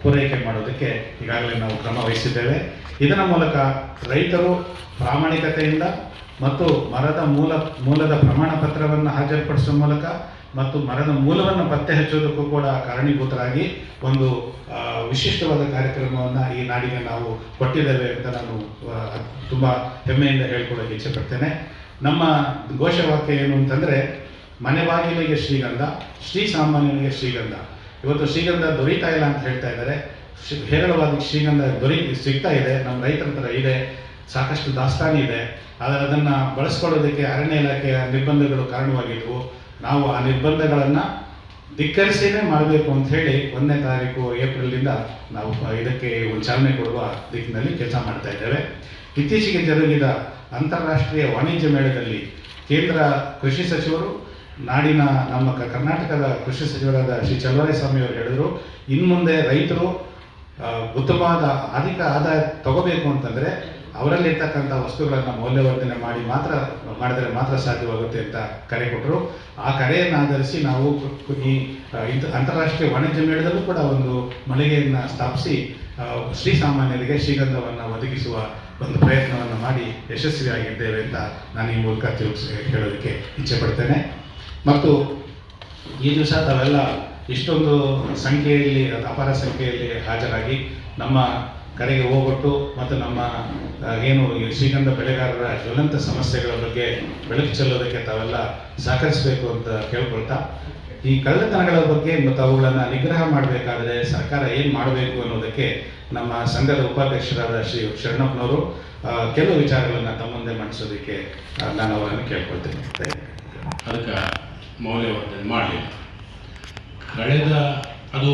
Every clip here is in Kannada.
ಪೂರೈಕೆ ಮಾಡೋದಕ್ಕೆ ಈಗಾಗಲೇ ನಾವು ಕ್ರಮ ವಹಿಸಿದ್ದೇವೆ. ಇದರ ಮೂಲಕ ರೈತರು ಪ್ರಾಮಾಣಿಕತೆಯಿಂದ ಮತ್ತು ಮೂಲದ ಪ್ರಮಾಣ ಪತ್ರವನ್ನು ಹಾಜರುಪಡಿಸುವ ಮೂಲಕ ಮತ್ತು ಮರದ ಮೂಲವನ್ನು ಪತ್ತೆ ಹಚ್ಚೋದಕ್ಕೂ ಕೂಡ ಕಾರಣೀಭೂತರಾಗಿ ಒಂದು ವಿಶಿಷ್ಟವಾದ ಕಾರ್ಯಕ್ರಮವನ್ನು ಈ ನಾಡಿಗೆ ನಾವು ಕೊಟ್ಟಿದ್ದೇವೆ ಅಂತ ನಾನು ತುಂಬ ಹೆಮ್ಮೆಯಿಂದ ಹೇಳ್ಕೊಳ್ಳೋಕೆ ಇಚ್ಛೆ ಪಡ್ತೇನೆ. ನಮ್ಮ ಘೋಷವಾಕ್ಯ ಏನು ಅಂತಂದರೆ, ಮನೆ ಬಾಗಿಲಿಗೆ ಶ್ರೀಗಂಧ, ಶ್ರೀ ಸಾಮಾನ್ಯನಿಗೆ ಶ್ರೀಗಂಧ. ಇವತ್ತು ಶ್ರೀಗಂಧ ದೊರೀತಾ ಇಲ್ಲ ಅಂತ ಹೇಳ್ತಾ ಇದ್ದಾರೆ. ಹೇರಳವಾದ ಶ್ರೀಗಂಧ ಸಿಗ್ತಾ ಇದೆ, ನಮ್ಮ ರೈತರ ಹತ್ರ ಇದೆ, ಸಾಕಷ್ಟು ದಾಸ್ತಾನು ಇದೆ. ಆದರೆ ಅದನ್ನು ಬಳಸ್ಕೊಳ್ಳೋದಕ್ಕೆ ಅರಣ್ಯ ಇಲಾಖೆಯ ನಿರ್ಬಂಧಗಳು ಕಾರಣವಾಗಿದ್ವು. ನಾವು ಆ ನಿರ್ಬಂಧಗಳನ್ನು ಧಿಕ್ಕರಿಸಿನೇ ಮಾಡಬೇಕು ಅಂತ ಹೇಳಿ 1ನೇ ತಾರೀಕು ಏಪ್ರಿಲಿಂದ ನಾವು ಇದಕ್ಕೆ ಒಂದು ಚಾಲನೆ ಕೊಡುವ ದಿಕ್ಕಿನಲ್ಲಿ ಕೆಲಸ ಮಾಡ್ತಾ ಇದ್ದೇವೆ. ಇತ್ತೀಚೆಗೆ ಜರುಗಿದ ಅಂತಾರಾಷ್ಟ್ರೀಯ ವಾಣಿಜ್ಯ ಮೇಳದಲ್ಲಿ ಕೇಂದ್ರ ಕೃಷಿ ಸಚಿವರು, ನಾಡಿನ ನಮ್ಮ ಕರ್ನಾಟಕದ ಕೃಷಿ ಸಚಿವರಾದ ಶ್ರೀ ಚಲುವರಾಯಸ್ವಾಮಿ ಅವರು ಹೇಳಿದರು, ಇನ್ನು ಮುಂದೆ ರೈತರು ಉತ್ತಮವಾದ ಅಧಿಕ ಆದಾಯ ತಗೋಬೇಕು ಅಂತಂದರೆ ಅವರಲ್ಲಿರ್ತಕ್ಕಂಥ ವಸ್ತುಗಳನ್ನು ಮೌಲ್ಯವರ್ಧನೆ ಮಾಡಿದರೆ ಮಾತ್ರ ಸಾಧ್ಯವಾಗುತ್ತೆ ಅಂತ ಕರೆ ಕೊಟ್ಟರು. ಆ ಕರೆಯನ್ನು ಆಧರಿಸಿ ನಾವು ಈ ಅಂತಾರಾಷ್ಟ್ರೀಯ ವಾಣಿಜ್ಯ ಮೇಳದಲ್ಲೂ ಕೂಡ ಒಂದು ಮಳಿಗೆಯನ್ನು ಸ್ಥಾಪಿಸಿ ಶ್ರೀಸಾಮಾನ್ಯರಿಗೆ ಶ್ರೀಗಂಧವನ್ನು ಒದಗಿಸುವ ಒಂದು ಪ್ರಯತ್ನವನ್ನು ಮಾಡಿ ಯಶಸ್ವಿಯಾಗಿದ್ದೇವೆ ಅಂತ ನಾನು ಈ ಮೂಲಕ ಹೇಳೋದಕ್ಕೆ ಇಚ್ಛೆ ಪಡ್ತೇನೆ. ಮತ್ತು ಈ ದಿವಸ ತಾವೆಲ್ಲ ಇಷ್ಟೊಂದು ಸಂಖ್ಯೆಯಲ್ಲಿ, ಅಪಾರ ಸಂಖ್ಯೆಯಲ್ಲಿ ಹಾಜರಾಗಿ ನಮ್ಮ ಕರೆಗೆ ಹೋಗ್ಬಿಟ್ಟು ಮತ್ತು ನಮ್ಮ ಏನು ಶ್ರೀಗಂಧ ಬೆಳೆಗಾರರ ಜ್ವಲಂತ ಸಮಸ್ಯೆಗಳ ಬಗ್ಗೆ ಬೆಳಕು ಚೆಲ್ಲೋದಕ್ಕೆ ತಾವೆಲ್ಲ ಸಹಕರಿಸಬೇಕು ಅಂತ ಕೇಳ್ಕೊಳ್ತಾ, ಈ ಕಳ್ಳತನಗಳ ಬಗ್ಗೆ ಮತ್ತು ಅವುಗಳನ್ನು ನಿಗ್ರಹ ಮಾಡಬೇಕಾದ್ರೆ ಸರ್ಕಾರ ಏನು ಮಾಡಬೇಕು ಅನ್ನೋದಕ್ಕೆ ನಮ್ಮ ಸಂಘದ ಉಪಾಧ್ಯಕ್ಷರಾದ ಶ್ರೀ ಶರಣಪ್ಪನವರು ಕೆಲವು ವಿಚಾರಗಳನ್ನು ತಮ್ಮ ಮುಂದೆ ಮಂಡಿಸೋದಕ್ಕೆ ನಾನು ಅವರನ್ನು ಕೇಳ್ಕೊಳ್ತೇನೆ. ಅದಕ್ಕೆ ಮೌಲ್ಯವರ್ಧನೆ ಮಾಡಲಿಲ್ಲ. ಕಳೆದ ಅದು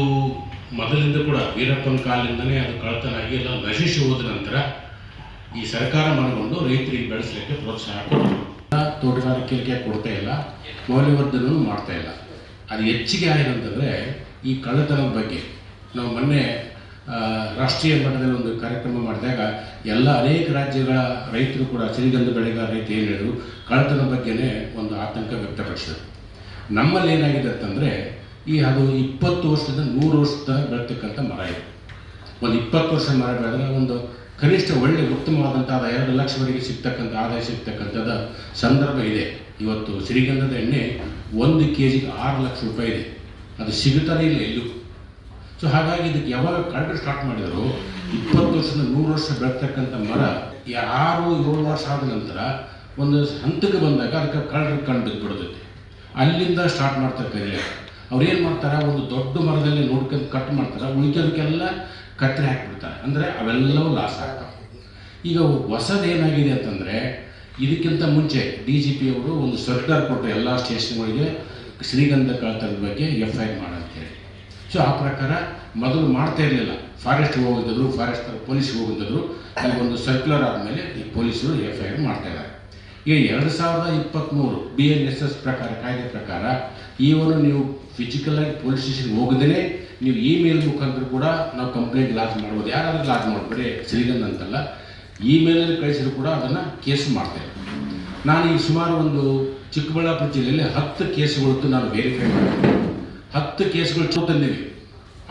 ಮೊದಲಿಂದ ಕೂಡ ವೀರಪ್ಪನ ಕಾಲದಿಂದನೇ ಅದು ಕಳ್ಳತನ ಆಗಿ ಎಲ್ಲ ನಶಿಸಿ ಹೋದ ನಂತರ ಈ ಸರ್ಕಾರ ಮನಗೊಂಡು ರೈತರಿಗೆ ಬೆಳೆಸಲಿಕ್ಕೆ ಪ್ರೋತ್ಸಾಹ ಕೊಡೋದು. ತೋಟಗಾರಿಕೆಗೆ ಕೊಡ್ತಾ ಇಲ್ಲ, ಮೌಲ್ಯವರ್ಧನೆಯೂ ಮಾಡ್ತಾ ಇಲ್ಲ. ಅದು ಹೆಚ್ಚಿಗೆ ಆಗಿದೆ ಈ ಕಳ್ಳತನದ ಬಗ್ಗೆ ನಾವು ಮೊನ್ನೆ ರಾಷ್ಟ್ರೀಯ ಮಟ್ಟದಲ್ಲಿ ಒಂದು ಕಾರ್ಯಕ್ರಮ ಮಾಡಿದಾಗ ಅನೇಕ ರಾಜ್ಯಗಳ ರೈತರು ಕೂಡ ಶ್ರೀಗಂಧ ಬೆಳೆಗಾರ ರೈತ ಏನು ಹೇಳಿದ್ರು, ಕಳ್ಳತನ ಬಗ್ಗೆನೇ ಒಂದು ಆತಂಕ ವ್ಯಕ್ತಪಡಿಸಿದರು. ನಮ್ಮಲ್ಲಿ ಏನಾಗಿದೆ ಅಂತಂದರೆ, ಅದು 20 ವರ್ಷದಿಂದ 100 ವರ್ಷದ ಬೆಳತಕ್ಕಂಥ ಮರ ಇದೆ. ಒಂದು 20 ವರ್ಷ ಮರ ಬೆಳೆದ್ರೆ ಒಂದು ಕನಿಷ್ಠ ಒಳ್ಳೆ ಉತ್ತಮವಾದಂಥ 2 ಲಕ್ಷವರೆಗೆ ಸಿಗ್ತಕ್ಕಂಥ ಆದಾಯ ಸಿಗ್ತಕ್ಕಂಥದ್ದು ಸಂದರ್ಭ ಇದೆ. ಇವತ್ತು ಶ್ರೀಗಂಧದ ಎಣ್ಣೆ 1 kg 6 ಲಕ್ಷ ರೂಪಾಯಿ ಇದೆ. ಅದು ಸಿಗುತ್ತಾನೆ ಇಲ್ಲ ಎಲ್ಲೂ. ಸೊ ಹಾಗಾಗಿ ಇದಕ್ಕೆ ಯಾವಾಗ ಕಳ್ಳರು ಸ್ಟಾರ್ಟ್ ಮಾಡಿದರು, 20 ವರ್ಷದಿಂದ 100 ವರ್ಷ ಬೆಳತಕ್ಕಂಥ ಮರ 6-7 ವರ್ಷ ಆದ ನಂತರ ಒಂದು ಹಂತಕ್ಕೆ ಬಂದಾಗ ಅದಕ್ಕೆ ಕಳ್ಳರು ಕಂಡು ಬಿಡೋದೈತೆ. ಅಲ್ಲಿಂದ ಸ್ಟಾರ್ಟ್ ಮಾಡ್ತಾರೆ. ಅವ್ರು ಏನು ಮಾಡ್ತಾರೆ, ಒಂದು ದೊಡ್ಡ ಮರದಲ್ಲಿ ನೋಡ್ಕೊಂಡು ಕಟ್ ಮಾಡ್ತಾರೆ, ಉಳಿದೋದಕ್ಕೆಲ್ಲ ಕತ್ತರಿ ಹಾಕಿಬಿಡ್ತಾರೆ. ಅಂದರೆ ಅವೆಲ್ಲವೂ ಲಾಸ್ ಆಗ್ತವೆ. ಈಗ ಹೊಸದೇನಾಗಿದೆ ಅಂತಂದರೆ, ಇದಕ್ಕಿಂತ ಮುಂಚೆ DGP ಅವರು ಒಂದು ಸರ್ಕ್ಯುಲರ್ ಕೊಟ್ಟರು ಎಲ್ಲ ಸ್ಟೇಷನ್ಗಳಿಗೆ ಶ್ರೀಗಂಧ ಕಳ್ಳತನದ ಬಗ್ಗೆ FIR ಮಾಡಂತೇಳಿ. ಸೊ ಆ ಪ್ರಕಾರ ಮೊದಲು ಮಾಡ್ತಾ ಇರಲಿಲ್ಲ. ಫಾರೆಸ್ಟ್ ಹೋಗಿದ್ರು, ಫಾರೆಸ್ಟ್ ಪೊಲೀಸ್ಗೆ ಹೋಗಿದ್ರು. ಅಲ್ಲಿ ಒಂದು ಸರ್ಕ್ಯುಲರ್ ಆದಮೇಲೆ ಈ ಪೊಲೀಸರು FIR ಮಾಡ್ತಾಯಿದ್ದಾರೆ. ಈಗ 2023 BNSS ಪ್ರಕಾರ, ಕಾಯ್ದೆ ಪ್ರಕಾರ ಈವನು ನೀವು ಫಿಸಿಕಲಾಗಿ ಪೊಲೀಸ್ ಸ್ಟೇಷನ್ಗೆ ಹೋಗದೇ ನೀವು ಇಮೇಲ್ ಮುಖಾಂತರ ಕೂಡ ನಾವು ಕಂಪ್ಲೇಂಟ್ ಲಾಜ್ ಮಾಡ್ಬೋದು. ಯಾರಾದರೂ ಲಾಜ್ ಮಾಡ್ಬೇಡಿ, ಶ್ರೀಗಂಧ ಅಂತಲ್ಲ, ಇಮೇಲಲ್ಲಿ ಕಳಿಸಿದ್ರು ಕೂಡ ಅದನ್ನು ಕೇಸು ಮಾಡ್ತೇವೆ. ನಾನು ಈ ಸುಮಾರು ಒಂದು ಚಿಕ್ಕಬಳ್ಳಾಪುರ ಜಿಲ್ಲೆಯಲ್ಲಿ 10 ಕೇಸುಗಳು ನಾನು ವೆರಿಫೈ ಮಾಡಿದೆ. 10 ಕೇಸುಗಳು ತಂದೀವಿ.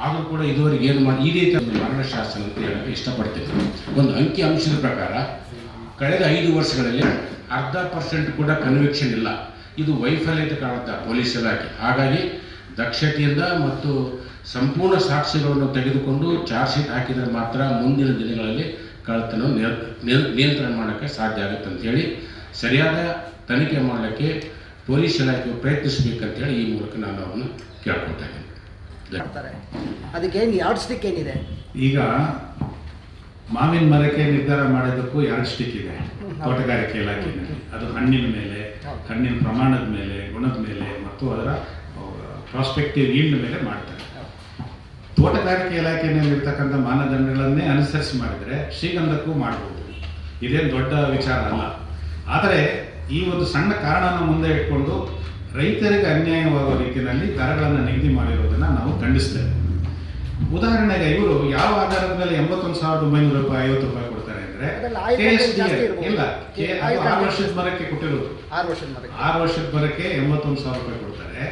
ಆದರೂ ಕೂಡ ಇದುವರೆಗೆ ಏನು ಮಾಡಿ ಈ ರೀತಿ ಒಂದು ಮರಣ ಶಾಸನ ಅಂತ ಹೇಳೋಕ್ಕೆ ಇಷ್ಟಪಡ್ತೀನಿ. ಒಂದು ಅಂಕಿ ಅಂಶದ ಪ್ರಕಾರ ಕಳೆದ 5 ವರ್ಷಗಳಲ್ಲಿ 0.5% ಕೂಡ ಕನ್ವಿಕ್ಷನ್ ಇಲ್ಲ. ಇದು ವೈಫಲ್ಯತೆ ಕಾಣುತ್ತೆ ಪೊಲೀಸ್ ಇಲಾಖೆ. ಹಾಗಾಗಿ ದಕ್ಷತೆಯಿಂದ ಮತ್ತು ಸಂಪೂರ್ಣ ಸಾಕ್ಷ್ಯಗಳನ್ನು ತೆಗೆದುಕೊಂಡು ಚಾರ್ಜ್ ಶೀಟ್ ಹಾಕಿದರೆ ಮಾತ್ರ ಮುಂದಿನ ದಿನಗಳಲ್ಲಿ ಕಳ್ಳತನ ನಿಯಂತ್ರಣ ಮಾಡೋಕ್ಕೆ ಸಾಧ್ಯ ಆಗುತ್ತೆ ಅಂಥೇಳಿ ಸರಿಯಾದ ತನಿಖೆ ಮಾಡಲಿಕ್ಕೆ ಪೊಲೀಸ್ ಇಲಾಖೆ ಪ್ರಯತ್ನಿಸಬೇಕಂತೇಳಿ ಈ ಮೂಲಕ ನಾನು ಅವನ್ನ ಕೇಳ್ಕೊಳ್ತಾ ಇದ್ದೀನಿ. ಅದಕ್ಕೇನು ಯಾರ್ಡ್ ಸ್ಟಿಕ್ ಏನಿದೆ? ಈಗ ಮಾವಿನ ಮರಕ್ಕೆ ನಿರ್ಧಾರ ಮಾಡೋದಕ್ಕೂ ಯಾರ್ಡ್ ಸ್ಟಿಕ್ ಇದೆ ತೋಟಗಾರಿಕೆ ಇಲಾಖೆಯಲ್ಲಿ. ಅದು ಹಣ್ಣಿನ ಮೇಲೆ, ಹಣ್ಣಿನ ಪ್ರಮಾಣದ ಮೇಲೆ, ಗುಣದ ಮೇಲೆ ಮತ್ತು ಅದರ ಪ್ರಾಸ್ಪೆಕ್ಟಿವ್ ಈಲ್ಡ್ ಮೇಲೆ ಮಾಡ್ತಾರೆ. ತೋಟಗಾರಿಕೆ ಇಲಾಖೆಯಲ್ಲಿರ್ತಕ್ಕಂಥ ಮಾನದಂಡಗಳನ್ನೇ ಅನುಸರಿಸಿ ಮಾಡಿದರೆ ಶ್ರೀಗಂಧಕ್ಕೂ ಮಾಡ್ಬೋದು. ಇದೇನು ದೊಡ್ಡ ವಿಚಾರ ಅಲ್ಲ. ಆದರೆ ಈ ಒಂದು ಸಣ್ಣ ಕಾರಣನ ಮುಂದೆ ಇಟ್ಕೊಂಡು ರೈತರಿಗೆ ಅನ್ಯಾಯವಾಗುವ ರೀತಿಯಲ್ಲಿ ದರಗಳನ್ನು ನಿಗದಿ ಮಾಡಿರೋದನ್ನು ನಾವು ಖಂಡಿಸ್ತೇವೆ. ಉದಾಹರಣೆಗೆ ಇವರು ಯಾವ ಆಧಾರದ ಮೇಲೆ 81,900 ರೂಪಾಯಿ 50 ರೂಪಾಯಿ ಕೊಡ್ತಾರೆ ಅಂದರೆ, ಇಲ್ಲ, 6 ವರ್ಷದ ಮರಕ್ಕೆ ಕೊಟ್ಟಿರೋದು. 6 ವರ್ಷದ ಮರಕ್ಕೆ 81,000 ರೂಪಾಯಿ ಕೊಡ್ತಾರೆ.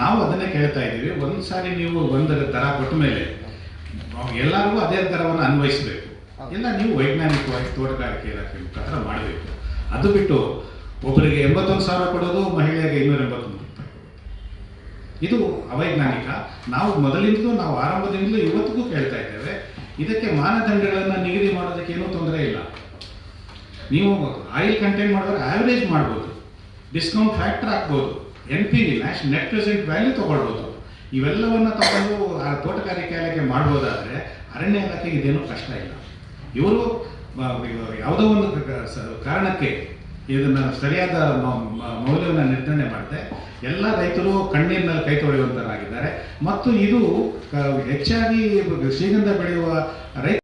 ನಾವು ಅದನ್ನೇ ಕೇಳ್ತಾ ಇದ್ದೀವಿ. ಒಂದು ಸಾರಿ ನೀವು ಒಂದು ದರ ಕೊಟ್ಟ ಮೇಲೆ ಎಲ್ಲರಿಗೂ ಅದೇ ದರವನ್ನು ಅನ್ವಯಿಸಬೇಕು. ಎಲ್ಲ ನೀವು ವೈಜ್ಞಾನಿಕವಾಗಿ ತೋಟಗಾರಿಕೆ ಇಲಾಖೆ ಮುಖಾಂತರ ಮಾಡಬೇಕು. ಅದು ಬಿಟ್ಟು ಒಬ್ಬರಿಗೆ 81,000 ಕೊಡೋದು, ಮಹಿಳೆಯರಿಗೆ 281 ರೂಪಾಯಿ ಇದು ಅವೈಜ್ಞಾನಿಕ. ನಾವು ಮೊದಲಿಂದಲೂ, ನಾವು ಆರಂಭದಿಂದಲೂ ಇವತ್ತಿಗೂ ಕೇಳ್ತಾ ಇದ್ದೇವೆ, ಇದಕ್ಕೆ ಮಾನದಂಡಗಳನ್ನು ನಿಗದಿ ಮಾಡೋದಕ್ಕೆ ಏನೂ ತೊಂದರೆ ಇಲ್ಲ. ನೀವು ಆಯಿಲ್ ಕಂಟೈನ್ ಮಾಡಿದ್ರೆ ಆವ್ರೇಜ್ ಮಾಡ್ಬೋದು, ಡಿಸ್ಕೌಂಟ್ ಫ್ಯಾಕ್ಟರ್ ಹಾಕ್ಬೋದು, NPV ನೆಟ್ ಪ್ರೆಸೆಂಟ್ ವ್ಯಾಲ್ಯೂ ತೊಗೊಳ್ಬೋದು. ಇವೆಲ್ಲವನ್ನು ತಗೊಂಡು ಆ ತೋಟಗಾರಿಕೆ ಇಲಾಖೆ ಮಾಡ್ಬೋದಾದರೆ ಅರಣ್ಯ ಇಲಾಖೆಗೆ ಇದೇನೂ ಕಷ್ಟ ಇಲ್ಲ. ಇವರು ಯಾವುದೋ ಒಂದು ಕಾರಣಕ್ಕೆ ಇದನ್ನು ಸರಿಯಾದ ಮೌಲ್ಯವನ್ನು ನಿರ್ಧರಣೆ ಮಾಡಿದೆ. ಎಲ್ಲ ರೈತರು ಕಣ್ಣೀರಿನಲ್ಲಿ ಕೈ ತೊಳೆಯುವಂತರಾಗಿದ್ದಾರೆ. ಮತ್ತು ಇದು ಹೆಚ್ಚಾಗಿ ಶ್ರೀಗಂಧ ಬೆಳೆಯುವ ರೈತ